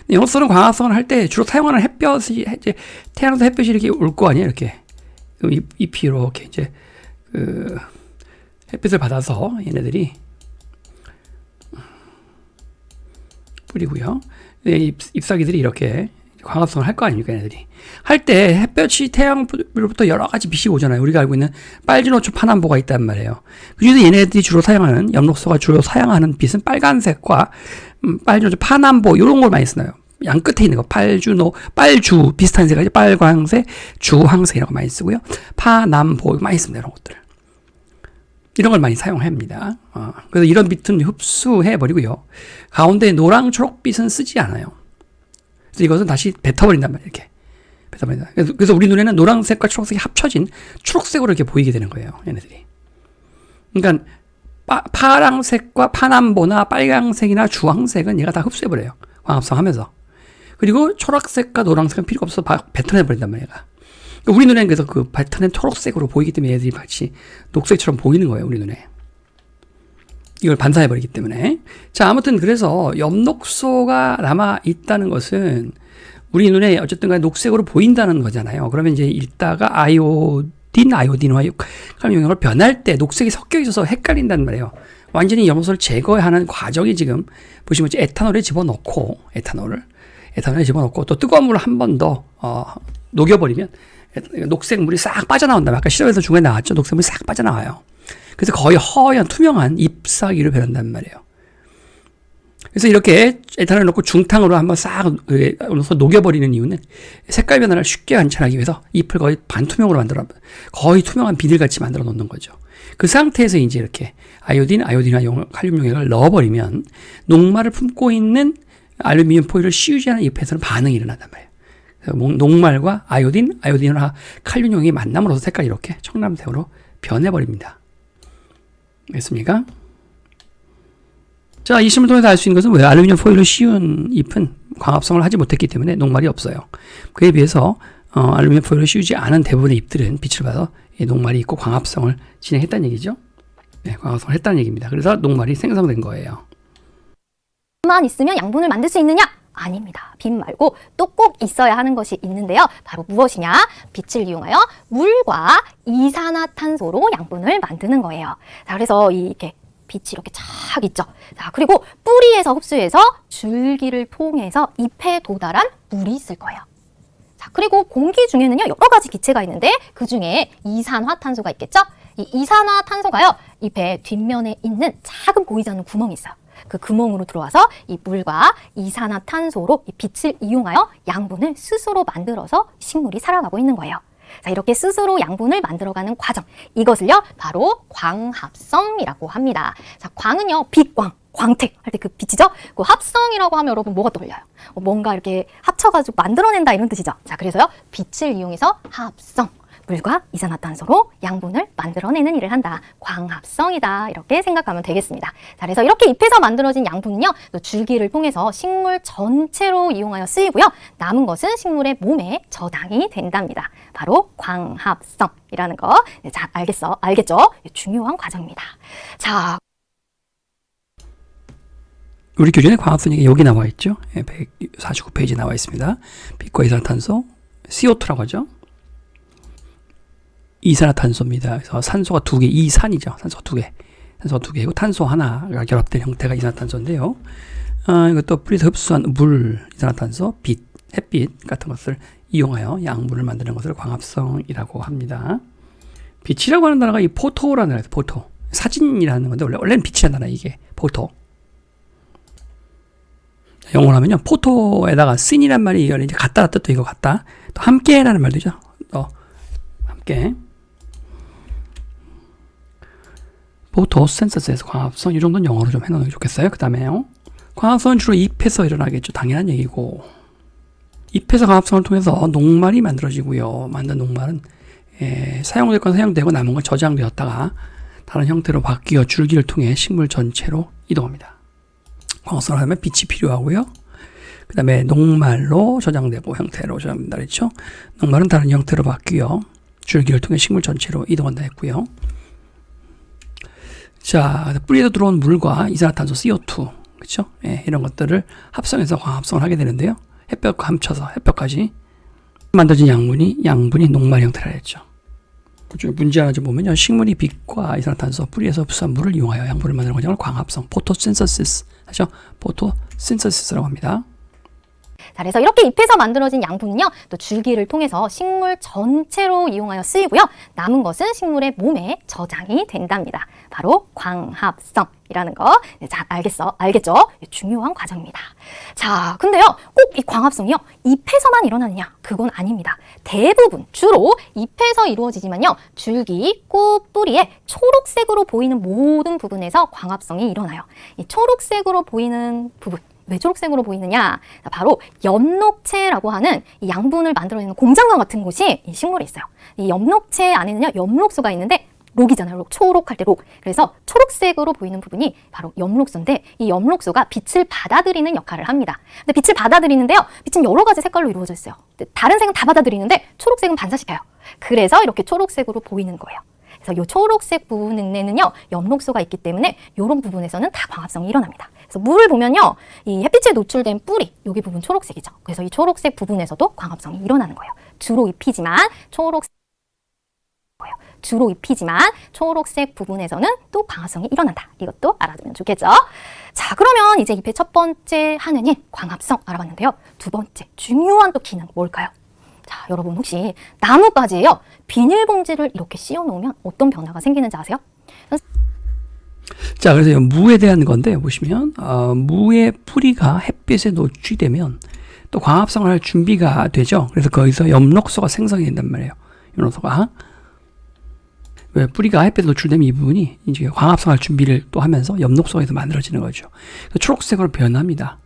근데 엽록소는 광합성을 할 때 주로 사용하는 햇볕이 이제 태양에서 햇볕이 이렇게 올 거 아니에요, 이렇게 잎이 이렇게 이제 햇빛을 받아서 얘네들이 뿌리고요. 잎사귀들이 이렇게 광합성을 할 거 아닙니까, 얘네들이. 할 때 햇볕이 태양으로부터 여러 가지 빛이 오잖아요. 우리가 알고 있는 빨주노초 파남보가 있단 말이에요. 그중에서 얘네들이 주로 사용하는, 엽록소가 주로 사용하는 빛은 빨간색과 빨주노초 파남보 이런 걸 많이 쓰나요. 양 끝에 있는 거 빨주 비슷한 색깔이 빨강색, 주황색이라고 많이 쓰고요. 파남보 많이 씁니다. 이런 것들. 이런 걸 많이 사용합니다. 그래서 이런 빛은 흡수해 버리고요. 가운데 노랑 초록빛은 쓰지 않아요. 그래서 이것은 다시 뱉어버린단 말이에요. 이렇게 뱉어버린다. 그래서 우리 눈에는 노란색과 초록색이 합쳐진 초록색으로 이렇게 보이게 되는 거예요. 얘네들이. 그러니까 파랑색과 파남보나 빨강색이나 주황색은 얘가 다 흡수해버려요. 광합성하면서. 그리고 초록색과 노란색은 필요가 없어서 뱉어내버린단 말이에요. 그러니까 우리 눈에는 그래서 그 뱉어낸 초록색으로 보이기 때문에 얘들이 마치 녹색처럼 보이는 거예요. 우리 눈에. 이걸 반사해버리기 때문에. 자, 아무튼 그래서 엽록소가 남아있다는 것은 우리 눈에 어쨌든 간에 녹색으로 보인다는 거잖아요. 그러면 이제 읽다가 아이오딘화 칼륨 용액을 변할 때 녹색이 섞여 있어서 헷갈린단 말이에요. 완전히 엽록소를 제거하는 과정이 지금 보시면 에탄올에 집어넣고 또 뜨거운 물을 한 번 더 녹여버리면 녹색물이 싹 빠져나온다. 아까 실험에서 중간에 나왔죠. 녹색물이 싹 빠져나와요. 그래서 거의 허연 투명한 잎사귀로 변한단 말이에요. 그래서 이렇게 에탄올을 넣고 중탕으로 한번 싹 넣어서 녹여버리는 이유는 색깔 변화를 쉽게 관찰하기 위해서 잎을 거의 반투명으로 만들어, 거의 투명한 비늘같이 만들어 놓는 거죠. 그 상태에서 이제 이렇게 아이오딘, 아이오딘이나 칼륨 용액을 넣어버리면 녹말을 품고 있는 알루미늄 포일을 씌우지 않은 잎에서는 반응이 일어난단 말이에요. 그래서 녹말과 아이오딘, 아이오딘이나 칼륨 용액이 만남으로써 색깔이 이렇게 청람색으로 변해버립니다. 알겠습니까? 자, 이 실험을 통해서 알 수 있는 것은 왜 알루미늄 포일을 씌운 잎은 광합성을 하지 못했기 때문에 녹말이 없어요. 그에 비해서 알루미늄 포일을 씌우지 않은 대부분의 잎들은 빛을 받아 녹말이 있고 광합성을 진행했다는 얘기죠. 네, 광합성을 했다는 얘기입니다. 그래서 녹말이 생성된 거예요. 만 있으면 양분을 만들 수 있느냐? 아닙니다. 빛 말고 또 꼭 있어야 하는 것이 있는데요. 바로 무엇이냐? 빛을 이용하여 물과 이산화탄소로 양분을 만드는 거예요. 자, 그래서 이렇게 빛이 이렇게 쫙 있죠. 자, 그리고 뿌리에서 흡수해서 줄기를 통해서 잎에 도달한 물이 있을 거예요. 자, 그리고 공기 중에는요, 여러 가지 기체가 있는데 그 중에 이산화탄소가 있겠죠? 이 이산화탄소가요, 잎의 뒷면에 있는 작은 보이지 않는 구멍이 있어요. 그 구멍으로 들어와서 이 물과 이산화탄소로 이 빛을 이용하여 양분을 스스로 만들어서 식물이 살아가고 있는 거예요. 자, 이렇게 스스로 양분을 만들어가는 과정, 이것을요 바로 광합성이라고 합니다. 자, 광은요 빛광, 광택 할 때 그 빛이죠. 그 합성이라고 하면 여러분 뭐가 떠올려요? 뭔가 이렇게 합쳐가지고 만들어낸다 이런 뜻이죠. 자, 그래서요 빛을 이용해서 합성, 물과 이산화탄소로 양분을 만들어내는 일을 한다. 광합성이다. 이렇게 생각하면 되겠습니다. 자, 그래서 이렇게 잎에서 만들어진 양분은요, 또 줄기를 통해서 식물 전체로 이용하여 쓰이고요. 남은 것은 식물의 몸에 저장이 된답니다. 바로 광합성이라는 거. 자, 알겠죠? 중요한 과정입니다. 자, 우리 교재에 광합성 얘기 여기 나와 있죠. 149페이지 나와 있습니다. 빛과 이산화탄소, CO2라고 하죠. 이산화탄소입니다. 그래서 산소가 두 개, 이산이죠. 산소가 두 개이고 탄소 하나가 결합된 형태가 이산화탄소인데요. 이것도 뿌리에서 흡수한 물, 이산화탄소, 빛, 햇빛 같은 것을 이용하여 양분을 만드는 것을 광합성이라고 합니다. 빛이라고 하는 단어가 이 포토라는 단어예요. 포토. 사진이라는 건데 원래는 빛이라는 단어 이게 포토. 영어로 하면요. 포토에다가 씬이란 말이 이제 같다 뜻도 이거 같다. 또 함께라는 말도 있죠. 함께. 포토센서스에서 광합성 이 정도는 영어로 좀 해놓는 게 좋겠어요. 그 다음에요. 광합성은 주로 잎에서 일어나겠죠. 당연한 얘기고. 잎에서 광합성을 통해서 녹말이 만들어지고요. 만든 녹말은 사용될 건 사용되고 남은 건 저장되었다가 다른 형태로 바뀌어 줄기를 통해 식물 전체로 이동합니다. 광합성을 하면 빛이 필요하고요. 그 다음에 녹말로 저장되고 형태로 저장된다 그랬죠. 녹말은 다른 형태로 바뀌어 줄기를 통해 식물 전체로 이동한다 했고요. 자, 뿌리에서 들어온 물과 이산화탄소 CO2, 그렇죠? 이런 것들을 합성해서 광합성을 하게 되는데요. 햇볕과 합쳐서 햇볕까지 만들어진 양분이 녹말 형태라 했죠. 그쪽에 문제 하나 좀 보면요. 식물이 빛과 이산화탄소, 뿌리에서 흡수한 물을 이용하여 양분을 만드는 과정을 광합성, 포토신서시스 하죠. 포토신서시스라고 합니다. 자, 그래서 이렇게 잎에서 만들어진 양분은요, 또 줄기를 통해서 식물 전체로 이용하여 쓰이고요. 남은 것은 식물의 몸에 저장이 된답니다. 바로 광합성이라는 거. 자, 알겠죠? 중요한 과정입니다. 자, 근데요, 꼭 이 광합성이요, 잎에서만 일어나느냐? 그건 아닙니다. 대부분, 주로 잎에서 이루어지지만요, 줄기, 꽃, 뿌리에 초록색으로 보이는 모든 부분에서 광합성이 일어나요. 이 초록색으로 보이는 부분, 왜 초록색으로 보이느냐? 바로 엽록체라고 하는 이 양분을 만들어내는 공장과 같은 곳이 이 식물에 있어요. 이 엽록체 안에는요, 엽록소가 있는데 록이잖아요. 초록할 때 록. 그래서 초록색으로 보이는 부분이 바로 엽록소인데 이 엽록소가 빛을 받아들이는 역할을 합니다. 근데 빛을 받아들이는데요, 빛은 여러 가지 색깔로 이루어져 있어요. 다른 색은 다 받아들이는데 초록색은 반사시켜요. 그래서 이렇게 초록색으로 보이는 거예요. 그래서 이 초록색 부분에는요, 엽록소가 있기 때문에 이런 부분에서는 다 광합성이 일어납니다. 그래서 물을 보면요, 이 햇빛에 노출된 뿌리, 여기 부분 초록색이죠. 그래서 이 초록색 부분에서도 광합성이 일어나는 거예요. 주로 잎이지만 초록색 부분에서는 또 광합성이 일어난다. 이것도 알아두면 좋겠죠. 자, 그러면 이제 잎의 첫 번째 하는 일, 광합성 알아봤는데요. 두 번째, 중요한 또 기능 뭘까요? 자, 여러분 혹시 나뭇가지에요, 비닐봉지를 이렇게 씌워 놓으면 어떤 변화가 생기는지 아세요? 자, 그래서 무에 대한 건데 보시면 무의 뿌리가 햇빛에 노출되면 또 광합성을 할 준비가 되죠. 그래서 거기서 엽록소가 생성이 된단 말이에요. 엽록소가 왜 뿌리가 햇빛에 노출되면 이 부분이 이제 광합성할 준비를 또 하면서 엽록소에서 만들어지는 거죠. 그래서 초록색으로 변합니다.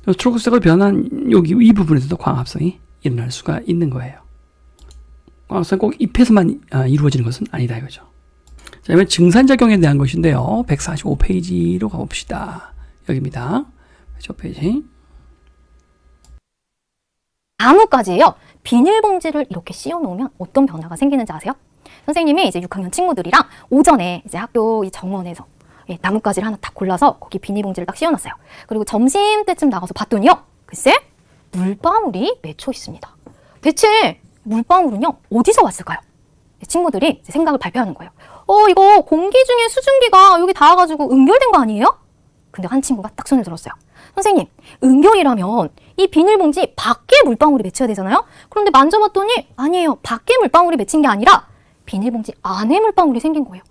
그래서 초록색으로 변한 여기 이 부분에서도 광합성이 일어날 수가 있는 거예요. 광합성이 꼭 잎에서만 이루어지는 것은 아니다 이거죠. 자, 그러면 증산작용에 대한 것인데요. 145페이지로 가봅시다. 여기입니다. 145페이지. 나뭇가지예요. 비닐봉지를 이렇게 씌워놓으면 어떤 변화가 생기는지 아세요? 선생님이 이제 6학년 친구들이랑 오전에 이제 학교 이 정원에서 나뭇가지를 하나 딱 골라서 거기 비닐봉지를 딱 씌워놨어요. 그리고 점심 때쯤 나가서 봤더니요. 글쎄, 물방울이 맺혀 있습니다. 대체 물방울은요, 어디서 왔을까요? 친구들이 이제 생각을 발표하는 거예요. 이거 공기 중에 수증기가 여기 닿아가지고 응결된 거 아니에요? 근데 한 친구가 딱 손을 들었어요. 선생님, 응결이라면 이 비닐봉지 밖에 물방울이 맺혀야 되잖아요? 그런데 만져봤더니 아니에요. 밖에 물방울이 맺힌 게 아니라 비닐봉지 안에 물방울이 생긴 거예요.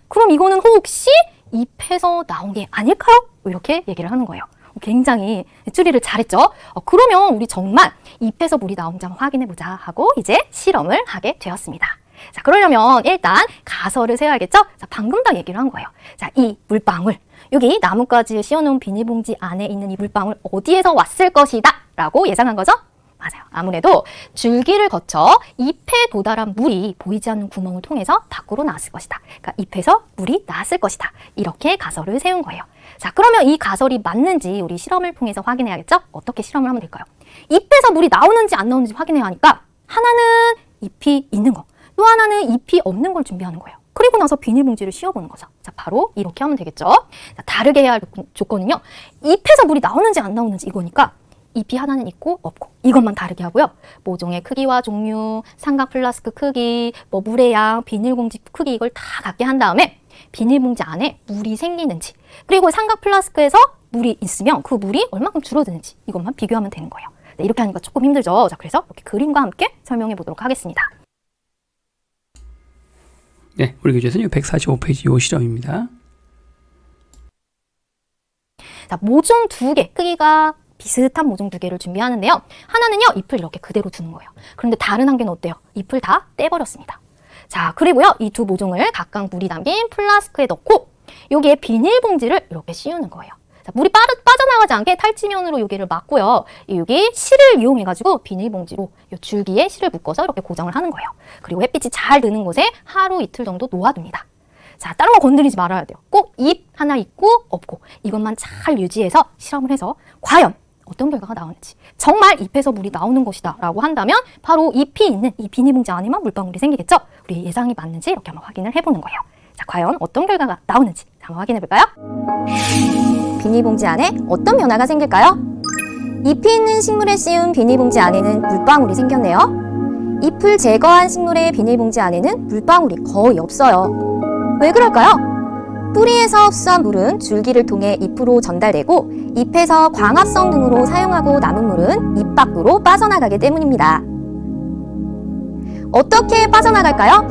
그럼 이거는 혹시 잎에서 나온 게 아닐까요? 이렇게 얘기를 하는 거예요. 굉장히 추리를 잘했죠? 그러면 우리 정말 잎에서 물이 나온지 한번 확인해보자 하고 이제 실험을 하게 되었습니다. 자, 그러려면 일단 가설을 세워야겠죠? 자, 방금 다 얘기를 한 거예요. 자, 이 물방울, 여기 나뭇가지에 씌워놓은 비닐봉지 안에 있는 이 물방울 어디에서 왔을 것이다 라고 예상한 거죠? 맞아요. 아무래도 줄기를 거쳐 잎에 도달한 물이 보이지 않는 구멍을 통해서 밖으로 나왔을 것이다. 그러니까 잎에서 물이 나왔을 것이다. 이렇게 가설을 세운 거예요. 자, 그러면 이 가설이 맞는지 우리 실험을 통해서 확인해야겠죠? 어떻게 실험을 하면 될까요? 잎에서 물이 나오는지 안 나오는지 확인해야 하니까 하나는 잎이 있는 거, 또 하나는 잎이 없는 걸 준비하는 거예요. 그리고 나서 비닐봉지를 씌워보는 거죠. 자, 바로 이렇게 하면 되겠죠? 자, 다르게 해야 할 조건은요. 잎에서 물이 나오는지 안 나오는지 이거니까 잎이 하나는 있고 없고 이것만 다르게 하고요. 모종의 크기와 종류, 삼각 플라스크 크기, 물의 양, 비닐봉지 크기 이걸 다 갖게 한 다음에 비닐봉지 안에 물이 생기는지 그리고 삼각 플라스크에서 물이 있으면 그 물이 얼마큼 줄어드는지 이것만 비교하면 되는 거예요. 네, 이렇게 하니까 조금 힘들죠. 자, 그래서 이렇게 그림과 함께 설명해 보도록 하겠습니다. 네, 우리 교재에서는 145페이지 요 실험입니다. 자, 모종 2개, 크기가 비슷한 모종 2개를 준비하는데요. 하나는요, 잎을 이렇게 그대로 두는 거예요. 그런데 다른 한 개는 어때요? 잎을 다 떼버렸습니다. 자, 그리고요, 이 두 모종을 각각 물이 담긴 플라스크에 넣고 여기에 비닐봉지를 이렇게 씌우는 거예요. 자, 물이 빠져나가지 않게 탈지면으로 여기를 막고요. 여기 실을 이용해가지고 비닐봉지로 이 줄기에 실을 묶어서 이렇게 고정을 하는 거예요. 그리고 햇빛이 잘 드는 곳에 하루 이틀 정도 놓아둡니다. 자, 다른 거 건드리지 말아야 돼요. 꼭 잎 하나 있고 없고 이것만 잘 유지해서 실험을 해서 과연 어떤 결과가 나오는지 정말 잎에서 물이 나오는 것이다 라고 한다면 바로 잎이 있는 이 비닐봉지 안에만 물방울이 생기겠죠? 우리 예상이 맞는지 이렇게 한번 확인을 해보는 거예요. 자, 과연 어떤 결과가 나오는지 한번 확인해 볼까요? 비닐봉지 안에 어떤 변화가 생길까요? 잎이 있는 식물에 씌운 비닐봉지 안에는 물방울이 생겼네요. 잎을 제거한 식물의 비닐봉지 안에는 물방울이 거의 없어요. 왜 그럴까요? 뿌리에서 흡수한 물은 줄기를 통해 잎으로 전달되고 잎에서 광합성 등으로 사용하고 남은 물은 잎 밖으로 빠져나가기 때문입니다. 어떻게 빠져나갈까요?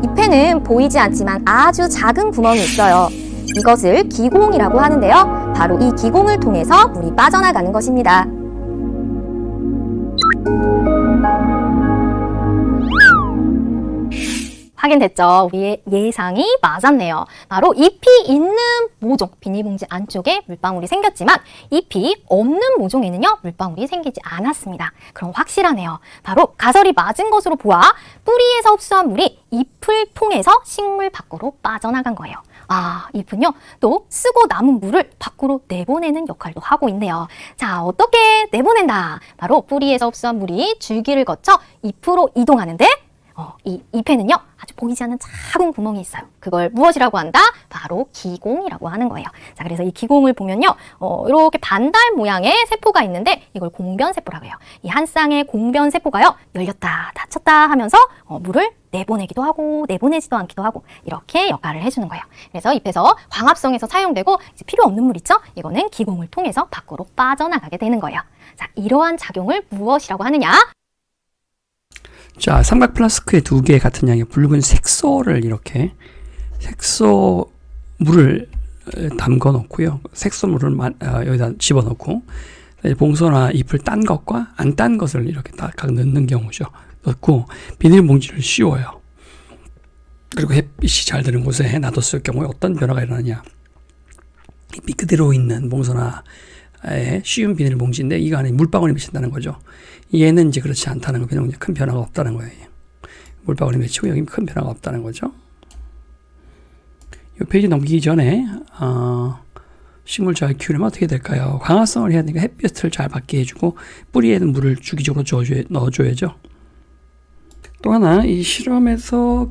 잎에는 보이지 않지만 아주 작은 구멍이 있어요. 이것을 기공이라고 하는데요. 바로 이 기공을 통해서 물이 빠져나가는 것입니다. 확인됐죠? 우리의 예상이 맞았네요. 바로 잎이 있는 모종, 비닐봉지 안쪽에 물방울이 생겼지만 잎이 없는 모종에는요, 물방울이 생기지 않았습니다. 그럼 확실하네요. 바로 가설이 맞은 것으로 보아 뿌리에서 흡수한 물이 잎을 통해서 식물 밖으로 빠져나간 거예요. 아, 잎은요, 또 쓰고 남은 물을 밖으로 내보내는 역할도 하고 있네요. 자, 어떻게 내보낸다? 바로 뿌리에서 흡수한 물이 줄기를 거쳐 잎으로 이동하는데 이 잎에는요, 아주 보이지 않는 작은 구멍이 있어요. 그걸 무엇이라고 한다? 바로 기공이라고 하는 거예요. 자, 그래서 이 기공을 보면요, 이렇게 반달 모양의 세포가 있는데 이걸 공변세포라고 해요. 이 한 쌍의 공변세포가요, 열렸다 닫혔다 하면서 물을 내보내기도 하고 내보내지도 않기도 하고 이렇게 역할을 해주는 거예요. 그래서 잎에서 광합성에서 사용되고 이제 필요 없는 물 있죠? 이거는 기공을 통해서 밖으로 빠져나가게 되는 거예요. 자, 이러한 작용을 무엇이라고 하느냐? 자, 삼각 플라스크에 2개 같은 양의 붉은 색소를 이렇게 색소 물을 담궈 놓고요. 색소물을 여기다 집어 넣고 봉선화 잎을 딴 것과 안 딴 것을 이렇게 딱 넣는 경우죠. 넣고 비닐봉지를 씌워요. 그리고 햇빛이 잘 드는 곳에 놔뒀을 경우에 어떤 변화가 일어나냐. 잎이 그대로 있는 봉선화에 씌운 비닐봉지인데 이 안에 물방울이 맺힌다는 거죠. 얘는 이제 그렇지 않다는 거, 그냥 큰 변화가 없다는 거예요. 물방울이 맺히고 여기 큰 변화가 없다는 거죠. 이 페이지 넘기기 전에 식물 잘 키우려면 어떻게 될까요? 광합성을 해야 되니까 햇빛을 잘 받게 해주고 뿌리에는 물을 주기적으로 넣어줘야죠. 또 하나 이 실험에서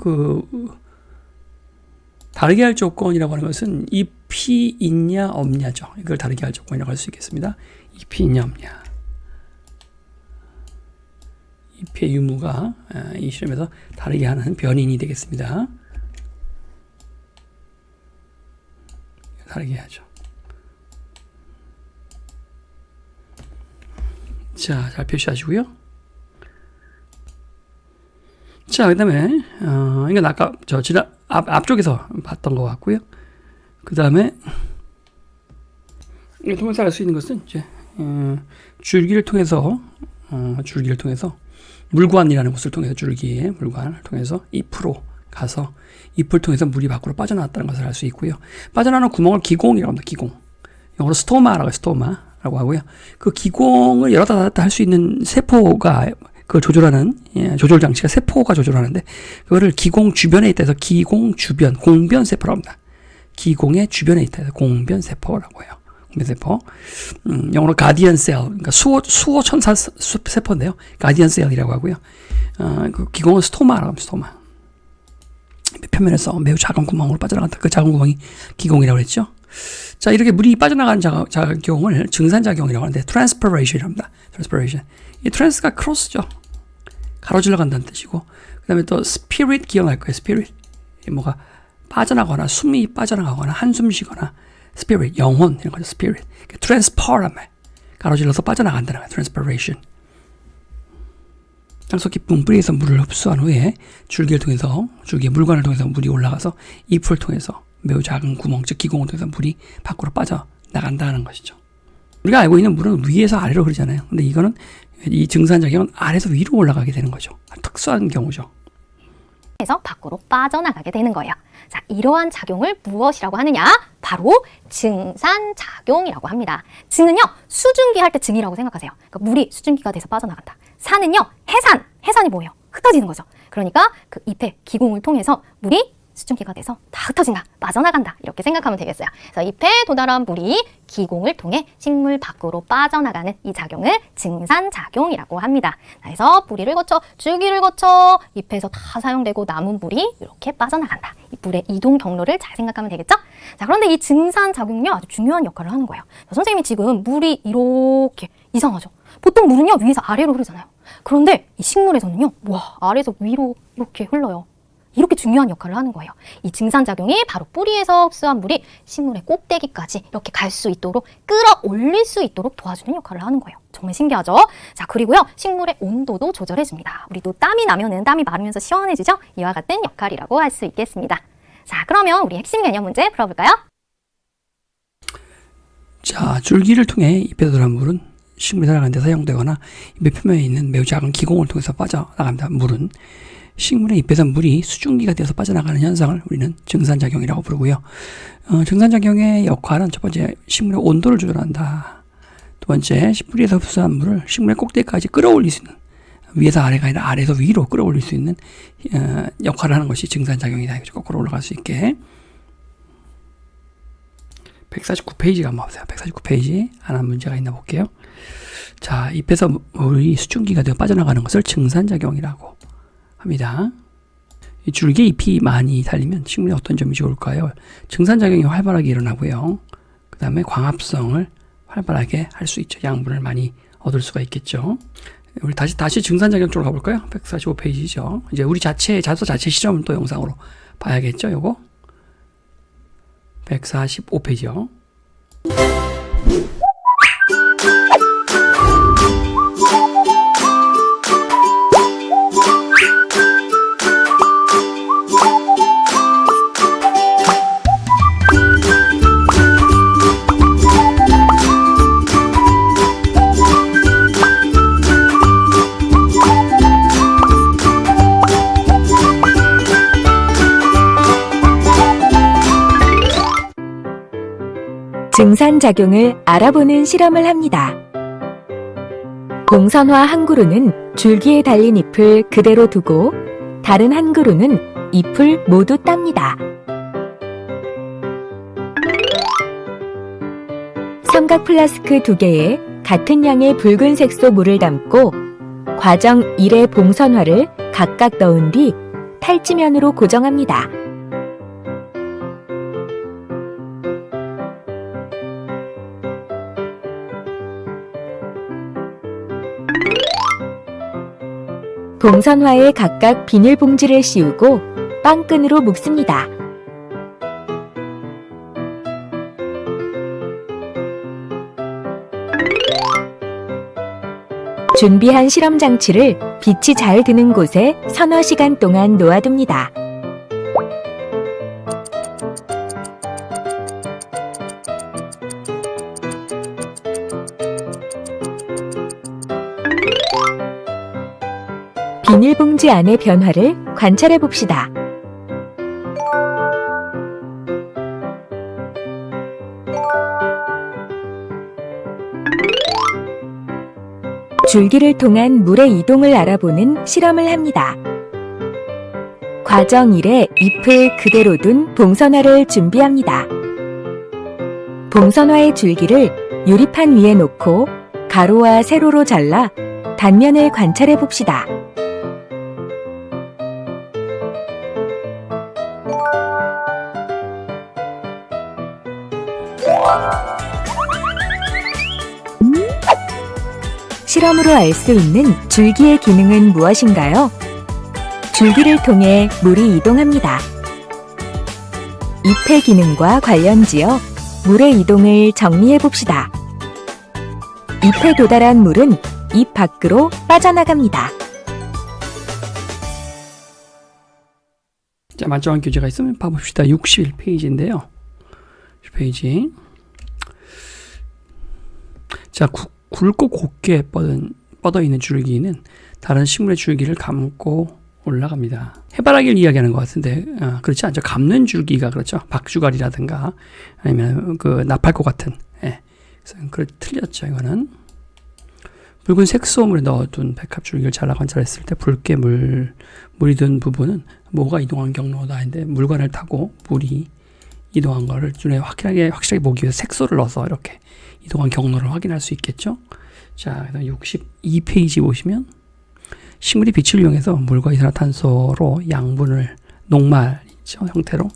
다르게 할 조건이라고 하는 것은 잎이 있냐 없냐죠. 이걸 다르게 할 조건이라고 할 수 있겠습니다. 잎이 있냐 없냐. 잎의 유무가 이 실험에서 다르게 하는 변인이 되겠습니다. 다르게 하죠. 자, 잘 표시하시고요. 자, 그 다음에, 이건 아까 앞쪽에서 봤던 것 같고요. 그 다음에, 이 통해서 알 수 있는 것은, 이제, 줄기를 통해서, 물관이라는 곳을 통해서, 줄기의 물관을 통해서 잎으로 가서, 잎을 통해서 물이 밖으로 빠져나왔다는 것을 알 수 있고요. 빠져나오는 구멍을 기공이라고 합니다. 기공. 영어로 스토마라고 해요. 스토마라고 하고요. 그 기공을 열었다 닫았다 할 수 있는 세포가 그걸 조절하는 조절 장치가 세포가 조절하는데 그거를 기공 주변에 있다 해서 기공 주변 공변 세포라고 합니다. 기공의 주변에 있다 해서 공변 세포라고 해요. 공변 세포. 영어로 가디언 셀, 그러니까 수호 천사 세포인데요. 가디언 셀이라고 하고요. 그 기공은 스토마라고 합니다. 스토마. 표면에서 매우 작은 구멍으로 빠져나간다. 그 작은 구멍이 기공이라고 했죠. 자, 이렇게 물이 빠져나가는 작용을 증산작용이라고 하는데 transpiration이라고 합니다. transpiration. 이 trans가 cross죠. 가로질러 간다는 뜻이고 그 다음에 또 spirit 기억날 거예요. spirit. 뭐가 빠져나가거나 숨이 빠져나가거나 한숨 쉬거나 spirit, 영혼 이런 거죠. spirit. transpire 말. 가로질러서 빠져나간다는 거예요. transpiration. 땅속 깊은 뿌리에서 물을 흡수한 후에 줄기의 물관을 통해서 물이 올라가서 잎을 통해서 매우 작은 구멍, 즉 기공을 통해서 물이 밖으로 빠져나간다는 것이죠. 우리가 알고 있는 물은 위에서 아래로 흐르잖아요. 근데 이거는 이 증산작용은 아래에서 위로 올라가게 되는 거죠. 특수한 경우죠. 해서 밖으로 빠져나가게 되는 거예요. 자, 이러한 작용을 무엇이라고 하느냐? 바로 증산작용이라고 합니다. 증은요, 수증기 할 때 증이라고 생각하세요. 그러니까 물이 수증기가 돼서 빠져나간다. 산은요, 해산이 뭐예요? 흩어지는 거죠. 그러니까 그 잎의 기공을 통해서 물이 수증기가 돼서 다 흩어진다, 빠져나간다 이렇게 생각하면 되겠어요. 그래서 잎에 도달한 물이 기공을 통해 식물 밖으로 빠져나가는 이 작용을 증산작용이라고 합니다. 그래서 뿌리를 거쳐 줄기를 거쳐 잎에서 다 사용되고 남은 물이 이렇게 빠져나간다. 이 물의 이동 경로를 잘 생각하면 되겠죠? 자, 그런데 이 증산작용은요 아주 중요한 역할을 하는 거예요. 자, 선생님이 지금 물이 이렇게 이상하죠? 보통 물은요 위에서 아래로 흐르잖아요. 그런데 이 식물에서는요 와 아래에서 위로 이렇게 흘러요. 이렇게 중요한 역할을 하는 거예요. 이 증산작용이 바로 뿌리에서 흡수한 물이 식물의 꼭대기까지 이렇게 갈 수 있도록 끌어올릴 수 있도록 도와주는 역할을 하는 거예요. 정말 신기하죠? 자, 그리고요 식물의 온도도 조절해줍니다. 우리도 땀이 나면은 땀이 마르면서 시원해지죠? 이와 같은 역할이라고 할 수 있겠습니다. 자, 그러면 우리 핵심 개념 문제 풀어볼까요? 자, 줄기를 통해 잎에 들어간 물은 식물이 살아가는 데 사용되거나 잎의 표면에 있는 매우 작은 기공을 통해서 빠져나갑니다. 물은 식물의 잎에서 물이 수증기가 되어서 빠져나가는 현상을 우리는 증산작용이라고 부르고요. 증산작용의 역할은 첫 번째 식물의 온도를 조절한다. 두 번째 뿌리에서 흡수한 물을 식물의 꼭대기까지 끌어올릴 수 있는 위에서 아래가 아니라 아래에서 위로 끌어올릴 수 있는 역할을 하는 것이 증산작용이다. 거꾸로 올라갈 수 있게. 149페이지가 한번 보세요. 149페이지 하나 문제가 있나 볼게요. 자, 잎에서 물이 수증기가 되어 빠져나가는 것을 증산작용이라고 합니다. 이 줄기에 잎이 많이 달리면 식물에 어떤 점이 좋을까요? 증산작용이 활발하게 일어나고요. 그 다음에 광합성을 활발하게 할 수 있죠. 양분을 많이 얻을 수가 있겠죠. 우리 다시 증산작용 쪽으로 가볼까요? 145페이지죠. 이제 우리 자소 자체 실험을 또 영상으로 봐야겠죠. 요거 145페이지요. 증산작용을 알아보는 실험을 합니다. 봉선화 한 그루는 줄기에 달린 잎을 그대로 두고 다른 한 그루는 잎을 모두 땁니다. 삼각 플라스크 2개에 같은 양의 붉은 색소 물을 담고 과정 1의 봉선화를 각각 넣은 뒤 탈지면으로 고정합니다. 봉선화에 각각 비닐봉지를 씌우고 빵끈으로 묶습니다. 준비한 실험 장치를 빛이 잘 드는 곳에 서너 시간 동안 놓아둡니다. 비닐봉지 안의 변화를 관찰해 봅시다. 줄기를 통한 물의 이동을 알아보는 실험을 합니다. 과정 1에 잎을 그대로 둔 봉선화를 준비합니다. 봉선화의 줄기를 유리판 위에 놓고 가로와 세로로 잘라 단면을 관찰해 봅시다. 실험으로 알 수 있는 줄기의 기능은 무엇인가요? 줄기를 통해 물이 이동합니다. 잎의 기능과 관련지어 물의 이동을 정리해 봅시다. 잎에 도달한 물은 잎 밖으로 빠져나갑니다. 자, 만점한 교재가 있으면 봐봅시다. 61페이지인데요. 10페이지. 자, 굵고 곱게 뻗어 있는 줄기는 다른 식물의 줄기를 감고 올라갑니다. 해바라기를 이야기하는 것 같은데 그렇지 않죠. 감는 줄기가 그렇죠. 박주갈이라든가 아니면 그 나팔꽃 같은. 그래서 틀렸죠. 이거는 붉은 색소물에 넣어둔 백합 줄기를 잘라 관찰했을 때 붉게 물이 든 부분은 뭐가 이동한 경로다 했는데 물관을 타고 물이 이동한 거를 눈에 확실하게 보기 위해서 색소를 넣어서 이렇게 이동한 경로를 확인할 수 있겠죠. 자, 62페이지 보시면 식물이 빛을 이용해서 물과 이산화탄소로 양분을 녹말 형태로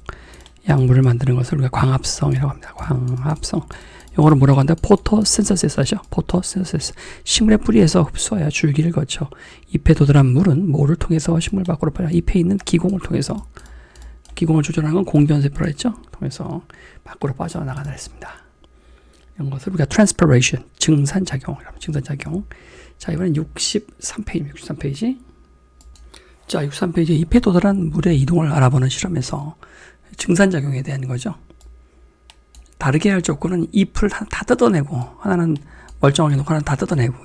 양분을 만드는 것을 우리가 광합성이라고 합니다. 광합성. 영어로 뭐라고 한다? 포토신서시스 하죠. 포토신서시스. 식물의 뿌리에서 흡수하여 줄기를 거쳐 잎에 도달한 물은 모를 통해서 식물 밖으로 빠져 잎에 있는 기공을 통해서 기공을 조절하는 건 공변세포라 했죠. 통해서 밖으로 빠져나가다 했습니다. 이런 것을 우리가 transpiration, 증산작용이라고 증산작용. 자, 이번엔 63페이지. 자, 63페이지 잎에 도달한 물의 이동을 알아보는 실험에서 증산작용에 대한 거죠. 다르게 할 조건은 잎을 다 뜯어내고 하나는 멀쩡하게 놓고 하나는 다 뜯어내고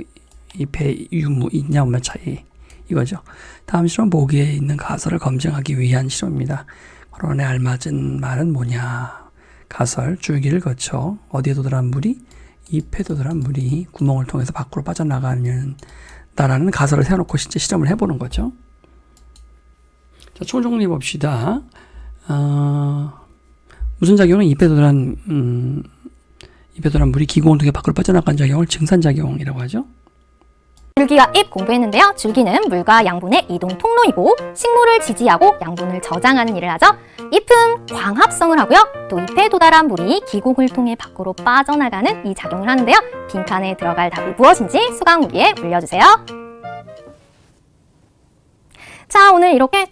잎에 유무 있냐 없냐 차이 이거죠. 다음 실험 모기에 있는 가설을 검증하기 위한 실험입니다. 코론에 알맞은 말은 뭐냐? 가설, 줄기를 거쳐 어디에 도달한 물이 잎에 도달한 물이 구멍을 통해서 밖으로 빠져나가는 다라는 가설을 세워놓고 실제 실험을 해보는 거죠. 자, 총정리 봅시다. 무슨 작용은 잎에 도달한 물이 기공을 통해 밖으로 빠져나간 작용을 증산작용이라고 하죠. 줄기와 잎 공부했는데요. 줄기는 물과 양분의 이동 통로이고 식물을 지지하고 양분을 저장하는 일을 하죠. 잎은 광합성을 하고요. 또 잎에 도달한 물이 기공을 통해 밖으로 빠져나가는 이 작용을 하는데요. 빈칸에 들어갈 답이 무엇인지 수강 후기에 올려주세요. 자, 오늘 이렇게